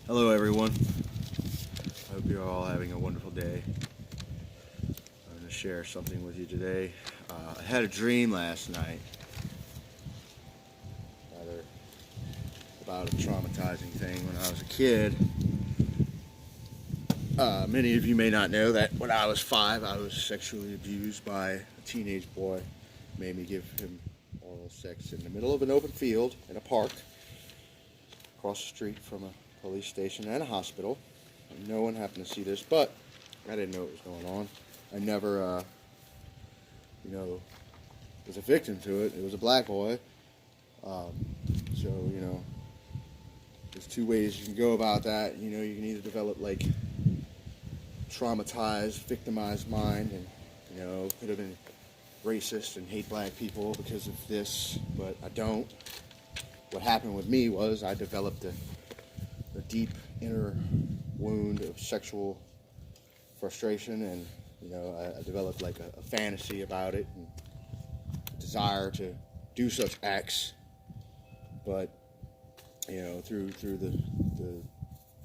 Hello, everyone. I hope you're all having a wonderful day. I'm going to share something with you today. I had a dream last night, rather about a traumatizing thing when I was a kid. Many of you may not know that when I was 5, I was sexually abused by a teenage boy. Made me give him oral sex in the middle of an open field in a park, across the street from a police station and a hospital. No one happened to see this, but I didn't know what was going on. I never, was a victim to it. It was a black boy. So, there's two ways you can go about that. You can either develop like traumatized, victimized mind and, could have been racist and hate black people because of this, but I don't. What happened with me was I developed a deep inner wound of sexual frustration, and I developed like a fantasy about it and a desire to do such acts, but through the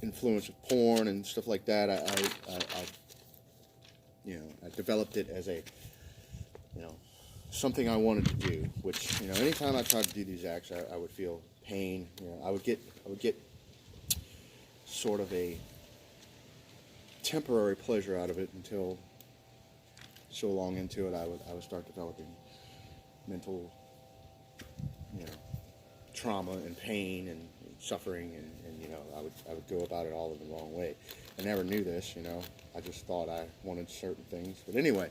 influence of porn and stuff like that, I developed it as a something I wanted to do. Which anytime I tried to do these acts, I would feel pain. I would get sort of a temporary pleasure out of it until so long into it, I would start developing mental, trauma and pain and suffering, and I would go about it all in the wrong way. I never knew this, I just thought I wanted certain things. But anyway,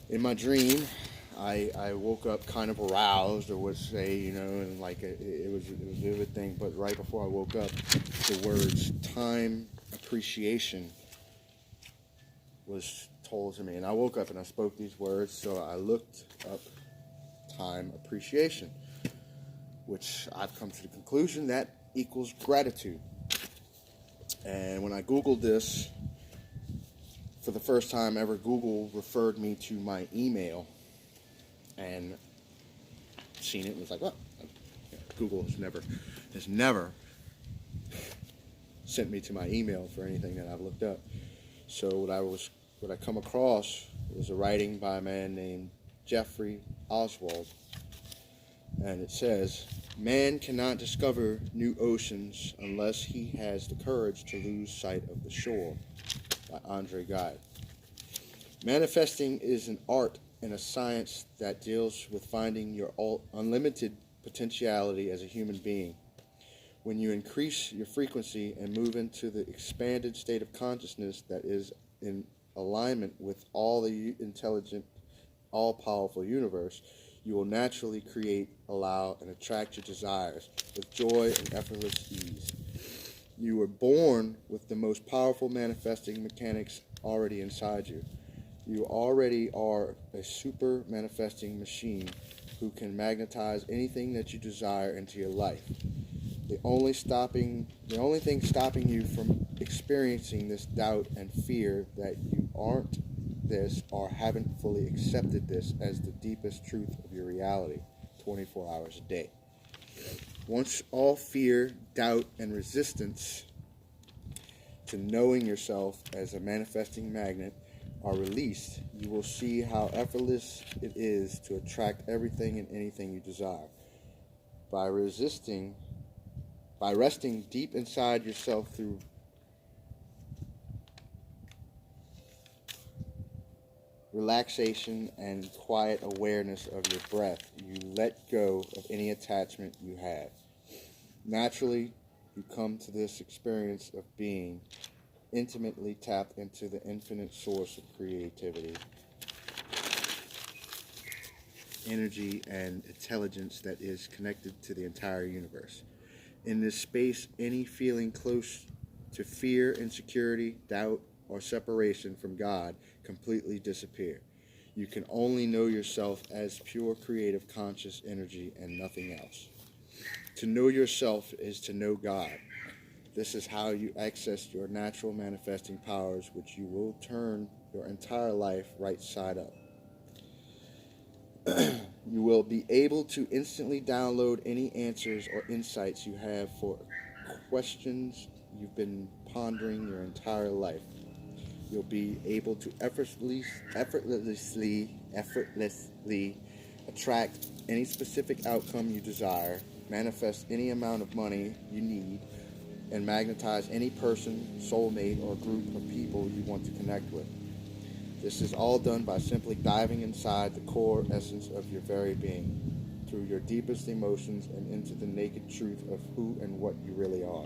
in my dream, I woke up kind of aroused, or would say, and like it was a vivid thing. But right before I woke up, the words "time appreciation" was told to me, and I woke up and I spoke these words. So I looked up time appreciation, which I've come to the conclusion that equals gratitude. And when I Googled this, for the first time ever, Google referred me to my email, and seen it and was like, "Well, Google has never sent me to my email for anything that I've looked up." So what I come across was a writing by a man named Jeffrey Oswald, and it says, "Man cannot discover new oceans unless he has the courage to lose sight of the shore," by Andre Gide. Manifesting is an art and a science that deals with finding your unlimited potentiality as a human being. When you increase your frequency and move into the expanded state of consciousness that is in alignment with all the intelligent, all-powerful universe, you will naturally create, allow, and attract your desires with joy and effortless ease. You were born with the most powerful manifesting mechanics already inside you. You already are a super manifesting machine who can magnetize anything that you desire into your life. The only thing stopping you from experiencing this doubt and fear that you aren't this or haven't fully accepted this as the deepest truth of your reality 24 hours a day. Once all fear, doubt, and resistance to knowing yourself as a manifesting magnet are released, you will see how effortless it is to attract everything and anything you desire. By resting deep inside yourself through relaxation and quiet awareness of your breath, you let go of any attachment you have. Naturally, you come to this experience of being intimately tapped into the infinite source of creativity, energy, and intelligence that is connected to the entire universe. In this space, any feeling close to fear, insecurity, doubt, or separation from God completely disappear. You can only know yourself as pure creative conscious energy and nothing else. To know yourself is to know God. This is how you access your natural manifesting powers, which you will turn your entire life right side up. You will be able to instantly download any answers or insights you have for questions you've been pondering your entire life. You'll be able to effortlessly attract any specific outcome you desire, manifest any amount of money you need, and magnetize any person, soulmate, or group of people you want to connect with. This is all done by simply diving inside the core essence of your very being, through your deepest emotions and into the naked truth of who and what you really are.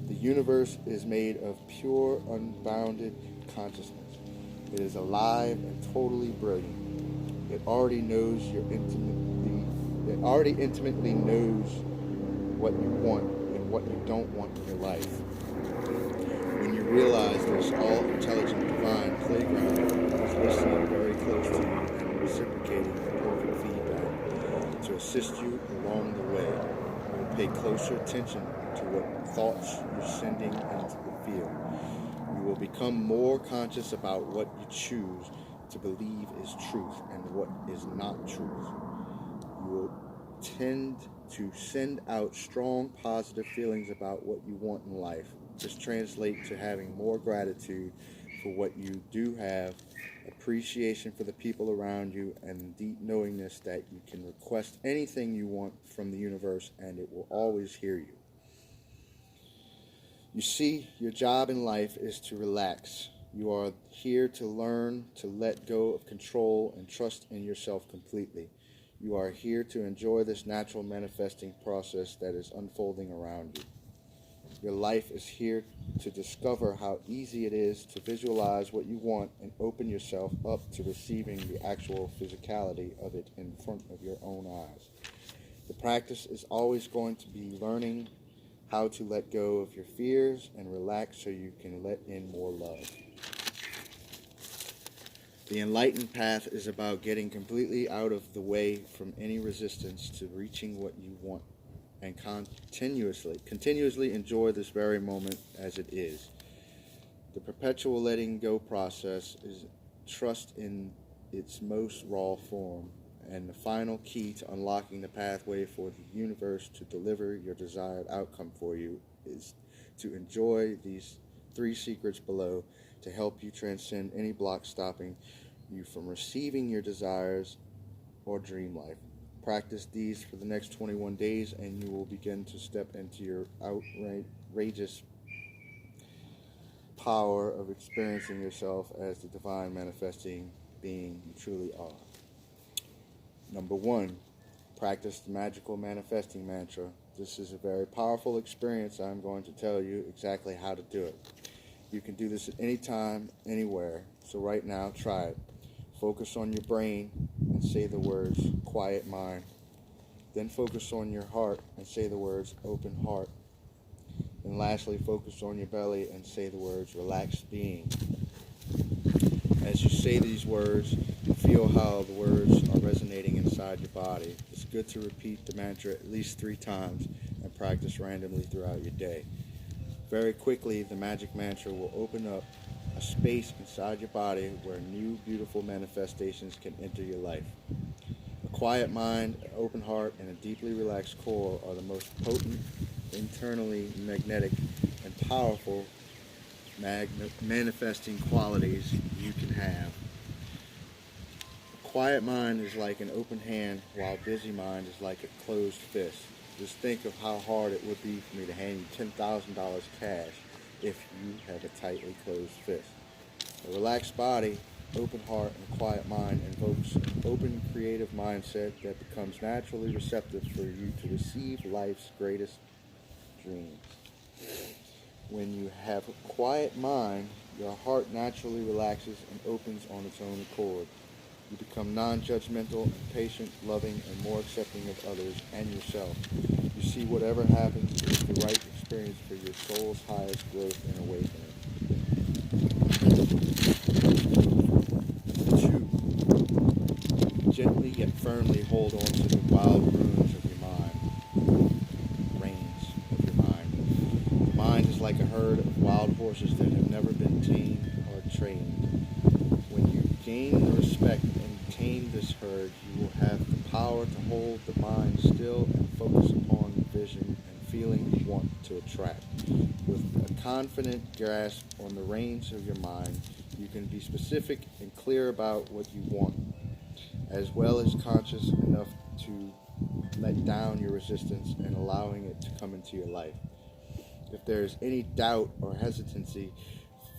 The universe is made of pure, unbounded consciousness. It is alive and totally brilliant. It already intimately knows what you want and what you don't want in your life. When you realize this all-intelligent divine playground is listening very close to you and reciprocating perfect feedback to assist you along the way, you will pay closer attention to what thoughts you're sending into the field. You will become more conscious about what you choose to believe is truth and what is not truth. You will tend to send out strong positive feelings about what you want in life. This translates to having more gratitude for what you do have, appreciation for the people around you, and deep knowingness that you can request anything you want from the universe and it will always hear you. You see, your job in life is to relax. You are here to learn to let go of control and trust in yourself completely. You are here to enjoy this natural manifesting process that is unfolding around you. Your life is here to discover how easy it is to visualize what you want and open yourself up to receiving the actual physicality of it in front of your own eyes. The practice is always going to be learning how to let go of your fears and relax so you can let in more love. The enlightened path is about getting completely out of the way from any resistance to reaching what you want and continuously enjoy this very moment as it is. The perpetual letting go process is trust in its most raw form, and the final key to unlocking the pathway for the universe to deliver your desired outcome for you is to enjoy these 3 secrets below to help you transcend any block stopping you from receiving your desires or dream life. Practice these for the next 21 days and you will begin to step into your outrageous power of experiencing yourself as the divine manifesting being you truly are. Number 1, practice the magical manifesting mantra. This is a very powerful experience. I'm going to tell you exactly how to do it. You can do this at any time, anywhere. So right now, try it. Focus on your brain and say the words, quiet mind. Then focus on your heart and say the words, open heart. And lastly, focus on your belly and say the words, relaxed being. As you say these words, feel how the words are resonating inside your body. It's good to repeat the mantra at least 3 times and practice randomly throughout your day. Very quickly, the magic mantra will open up a space inside your body where new, beautiful manifestations can enter your life. A quiet mind, an open heart, and a deeply relaxed core are the most potent, internally magnetic, and powerful manifesting qualities you can have. A quiet mind is like an open hand, while a busy mind is like a closed fist. Just think of how hard it would be for me to hand you $10,000 cash if you have a tightly closed fist. A relaxed body, open heart, and a quiet mind invokes an open, creative mindset that becomes naturally receptive for you to receive life's greatest dreams. When you have a quiet mind, your heart naturally relaxes and opens on its own accord. You become non-judgmental and patient, loving, and more accepting of others and yourself. You see whatever happens is the right experience for your soul's highest growth and awakening. 2. Gently yet firmly hold on to the wild reins of your mind. The mind is like a herd of wild horses that have never been tamed or trained. When you gain the respect and tame this herd, you will have the power to hold the mind still and focus upon the vision and feeling you want to attract. With a confident grasp on the reins of your mind, you can be specific and clear about what you want, as well as conscious enough to let down your resistance and allowing it to come into your life. If there is any doubt or hesitancy,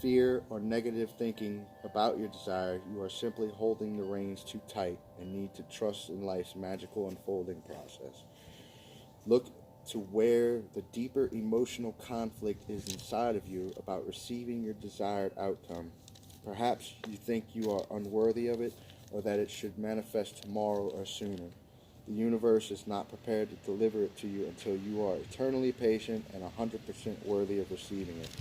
fear, or negative thinking about your desire, you are simply holding the reins too tight and need to trust in life's magical unfolding process. Look to where the deeper emotional conflict is inside of you about receiving your desired outcome. Perhaps you think you are unworthy of it or that it should manifest tomorrow or sooner. The universe is not prepared to deliver it to you until you are eternally patient and 100% worthy of receiving it.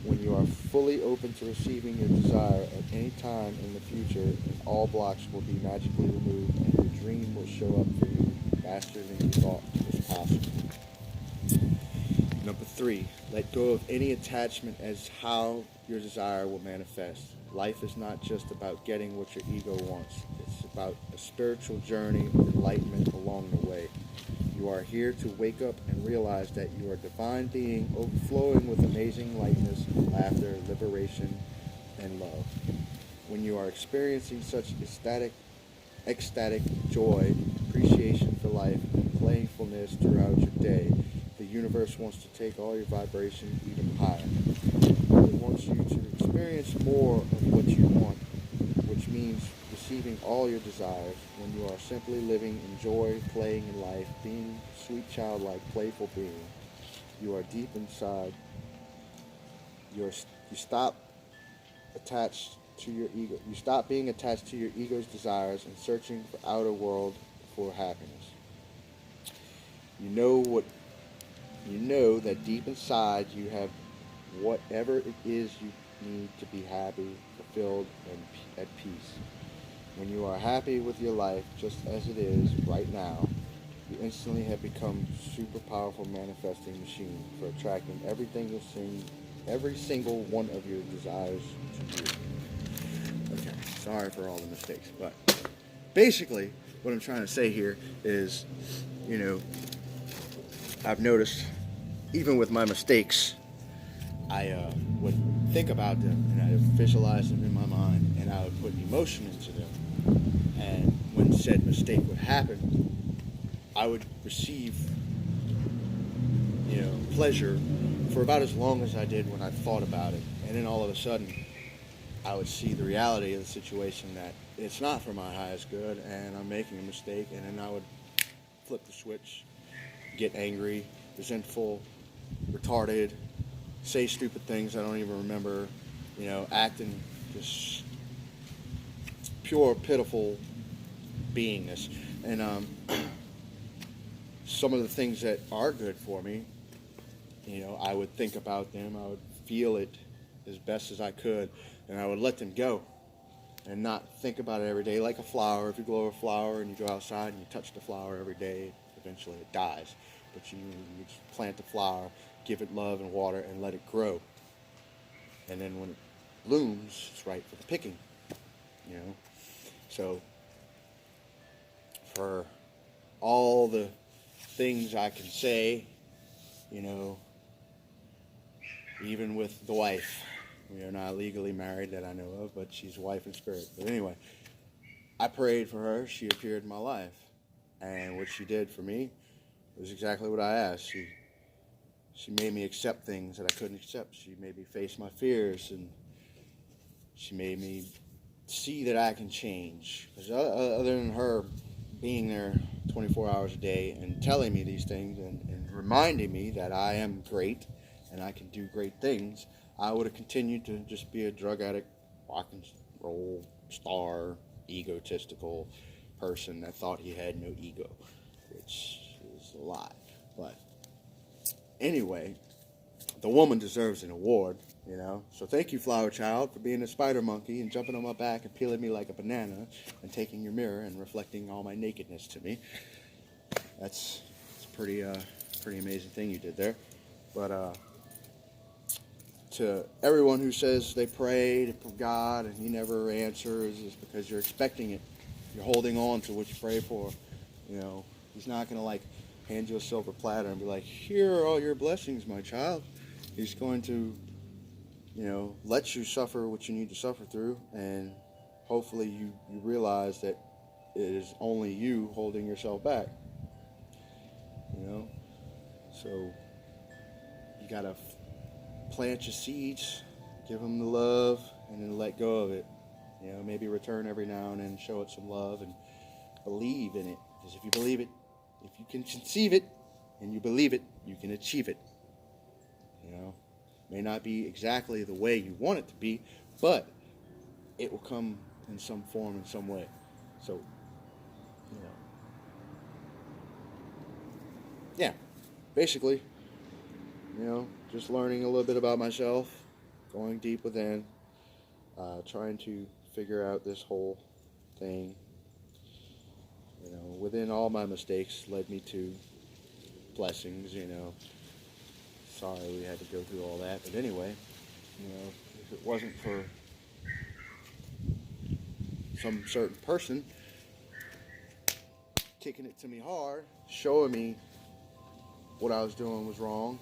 When you are fully open to receiving your desire at any time in the future, all blocks will be magically removed and your dream will show up for you faster than you thought was possible. Number 3, let go of any attachment as how your desire will manifest. Life is not just about getting what your ego wants. It's about a spiritual journey of enlightenment along the way. You are here to wake up and realize that you are a divine being overflowing with amazing lightness, laughter, liberation, and love. When you are experiencing such ecstatic joy, appreciation for life, and playfulness throughout your day, the universe wants to take all your vibration even higher. It wants you to experience more of what you want, which means receiving all your desires when you are simply living in joy, playing in life, being a sweet, childlike, playful being. You are deep inside. You stop attached to your ego. You stop being attached to your ego's desires and searching for outer world for happiness. You know that deep inside you have whatever it is you need to be happy, fulfilled, and at peace. When you are happy with your life just as it is right now, you instantly have become a super powerful manifesting machine for attracting every single one of your desires to you. Okay, sorry for all the mistakes, but basically what I'm trying to say here is, I've noticed, even with my mistakes, I would think about them and I would visualize them in my mind and I would put emotion into them. And when said mistake would happen, I would receive, pleasure for about as long as I did when I thought about it. And then all of a sudden, I would see the reality of the situation that it's not for my highest good and I'm making a mistake. And then I would flip the switch, get angry, resentful, retarded, say stupid things I don't even remember, acting just pure, pitiful beingness. And some of the things that are good for me, I would think about them, I would feel it as best as I could, and I would let them go and not think about it every day. Like a flower, if you grow a flower and you go outside and you touch the flower every day, eventually it dies. But you just plant the flower, give it love and water, and let it grow. And then when it blooms, it's right for the picking, So, for all the things I can say, even with the wife, we are not legally married that I know of, but she's a wife in spirit. But anyway, I prayed for her. She appeared in my life. And what she did for me was exactly what I asked. She made me accept things that I couldn't accept. She made me face my fears, and she made me see that I can change. Because other than her being there 24 hours a day and telling me these things and reminding me that I am great and I can do great things, I would have continued to just be a drug addict, rock and roll star, egotistical person that thought he had no ego, which is a lie. But anyway, the woman deserves an award, So thank you, Flower Child, for being a spider monkey and jumping on my back and peeling me like a banana and taking your mirror and reflecting all my nakedness to me. It's a pretty amazing thing you did there. But to everyone who says they pray to God and He never answers, is because you're expecting it. You're holding on to what you pray for. He's not going to hand you a silver platter and be like, here are all your blessings, my child. He's going to, let you suffer what you need to suffer through, and hopefully you realize that it is only you holding yourself back. So you gotta plant your seeds, give them the love, and then let go of it. Maybe return every now and then, show it some love, and believe in it. Because if you believe it, if you can conceive it, and you believe it, you can achieve it. May not be exactly the way you want it to be, but it will come in some form, in some way. So, yeah, basically, just learning a little bit about myself, going deep within, trying to figure out this whole thing. Within all my mistakes led me to blessings. Sorry we had to go through all that, but anyway, if it wasn't for some certain person kicking it to me hard, showing me what I was doing was wrong,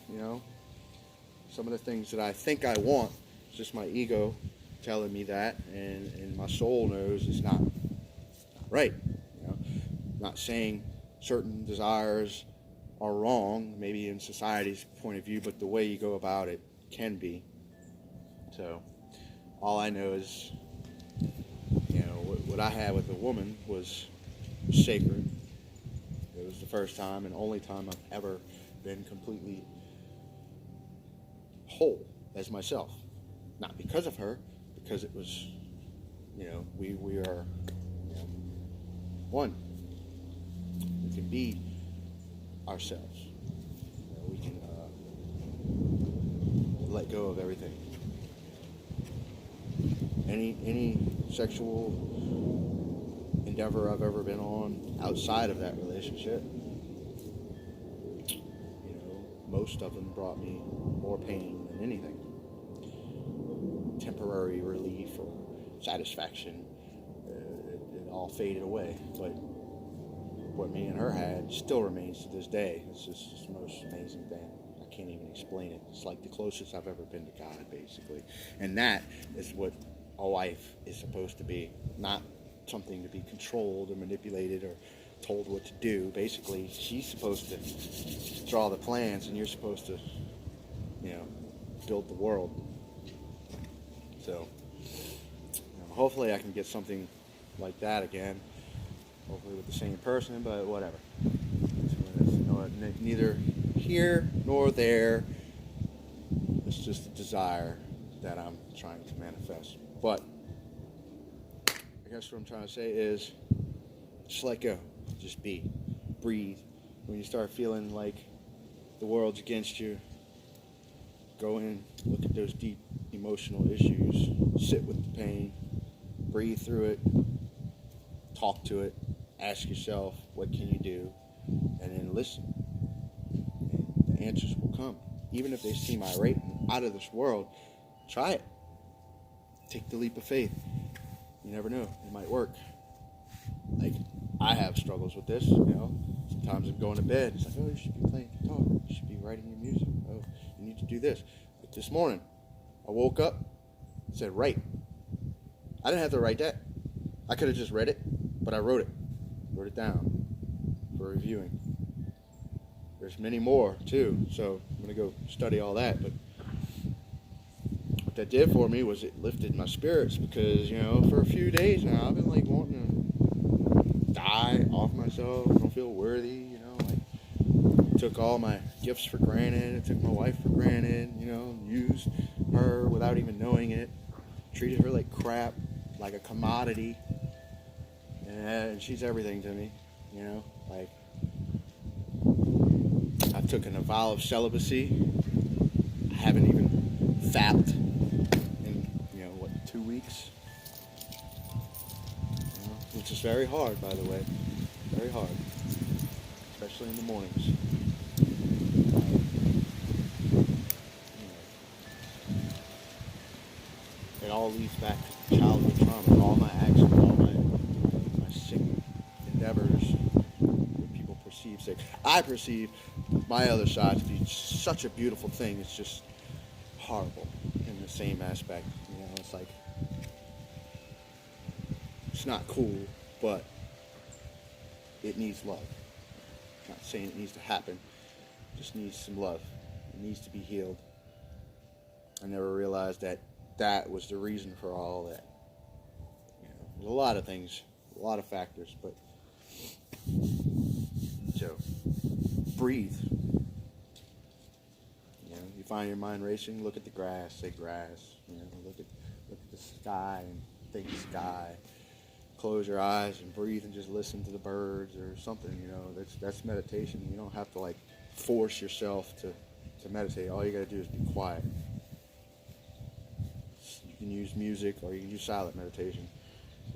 some of the things that I think I want, it's just my ego telling me that, and my soul knows it's not right. Not saying certain desires are wrong, maybe in society's point of view, but the way you go about it can be. So all I know is, what I had with a woman was sacred. It was the first time and only time I've ever been completely whole as myself. Not because of her, because it was, we are one. We can be ourselves. We can let go of everything. Any sexual endeavor I've ever been on outside of that relationship, most of them brought me more pain than anything. Temporary relief or satisfaction, it all faded away. But what me and her had still remains to this day. It's just the most amazing thing. I can't even explain it. It's like the closest I've ever been to God, basically. And that is what a wife is supposed to be. Not something to be controlled or manipulated or told what to do. Basically, she's supposed to draw the plans, and you're supposed to, build the world. So, hopefully I can get something like that again. Hopefully with the same person, but whatever. So it's neither here nor there. It's just a desire that I'm trying to manifest. But I guess what I'm trying to say is just let go. Just be. Breathe. When you start feeling like the world's against you, go in, look at those deep emotional issues, sit with the pain, breathe through it, talk to it, ask yourself, what can you do? And then listen. And the answers will come. Even if they seem irate and out of this world, try it. Take the leap of faith. You never know. It might work. Like, I have struggles with this, Sometimes I'm going to bed. It's like, oh, you should be playing guitar. You should be writing your music. Oh, you need to do this. But this morning, I woke up and said, write. I didn't have to write that. I could have just read it, but I wrote it. Wrote it down for reviewing. There's many more, too, so I'm going to go study all that. But what that did for me was it lifted my spirits because, for a few days now, I've been, wanting to die off myself. I don't feel worthy, took all my gifts for granted. I took my wife for granted, used her without even knowing it. Treated her like crap, like a commodity. And she's everything to me, I've taken a vow of celibacy. I haven't even fapped in, 2 weeks. Which is very hard, by the way. Very hard. Especially in the mornings. It all leads back to childhood trauma. All my actions, all my sick endeavors, what people perceive perceive sick. I perceive my other side to be such a beautiful thing. It's just horrible in the same aspect. You know, it's like, it's not cool, but it needs love. I'm not saying it needs to happen. It just needs some love. It needs to be healed. I never realized that that was the reason for all of that. You know, there's a lot of things, a lot of factors, but so breathe. You know, you find your mind racing, look at the grass, say grass. You know, look at the sky and think sky. Close your eyes and breathe and just listen to the birds or something. You know, that's meditation. You don't have to like force yourself to meditate. All you got to do is be quiet. You can use music or you can use silent meditation.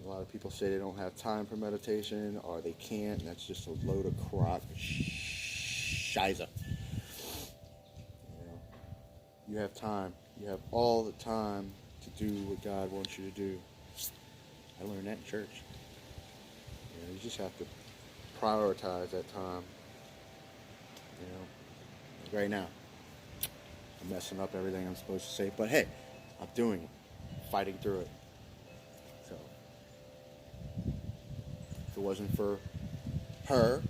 A lot of people say they don't have time for meditation or they can't, and that's just a load of crock. Shiza. You know, you have time. You have all the time to do what God wants you to do. I learned that in church. You know, you just have to prioritize that time. You know, like right now, I'm messing up everything I'm supposed to say, but hey, I'm doing it, fighting through it. So, if it wasn't for her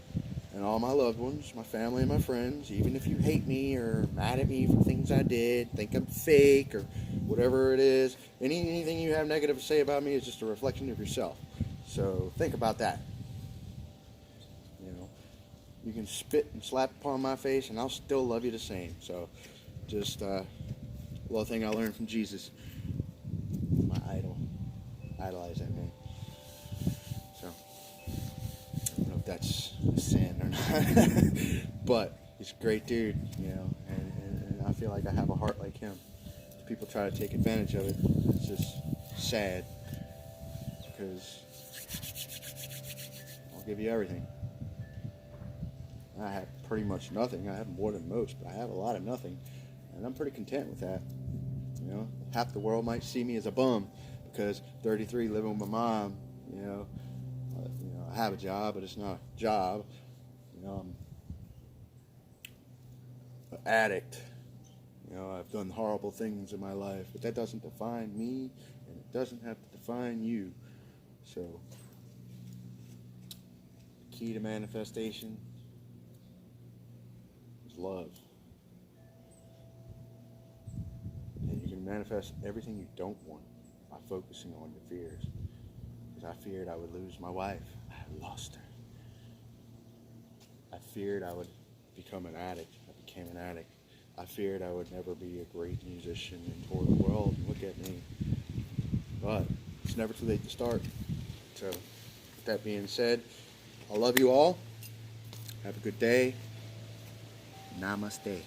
and all my loved ones, my family and my friends, even if you hate me or mad at me for things I did, think I'm fake or whatever it is, anything you have negative to say about me is just a reflection of yourself. So think about that. You know, you can spit and slap upon my face and I'll still love you the same. So just a little thing I learned from Jesus, my idol. Idolize that man. So I don't know if that's a sin or not, but he's a great dude, you know, and I feel like I have a heart like him. People try to take advantage of it. It's just sad because I'll give you everything. I have pretty much nothing. I have more than most, but I have a lot of nothing, and I'm pretty content with that. You know, half the world might see me as a bum because 33, living with my mom. You know, I have a job, but it's not a job. You know, I'm an addict. You know, I've done horrible things in my life, but that doesn't define me, and it doesn't have to define you. So, the key to manifestation is love. And you can manifest everything you don't want by focusing on your fears. Because I feared I would lose my wife. I lost her. I feared I would become an addict. I became an addict. I feared I would never be a great musician and tour the world. Look at me. But it's never too late to start. So, with that being said, I love you all. Have a good day. Namaste.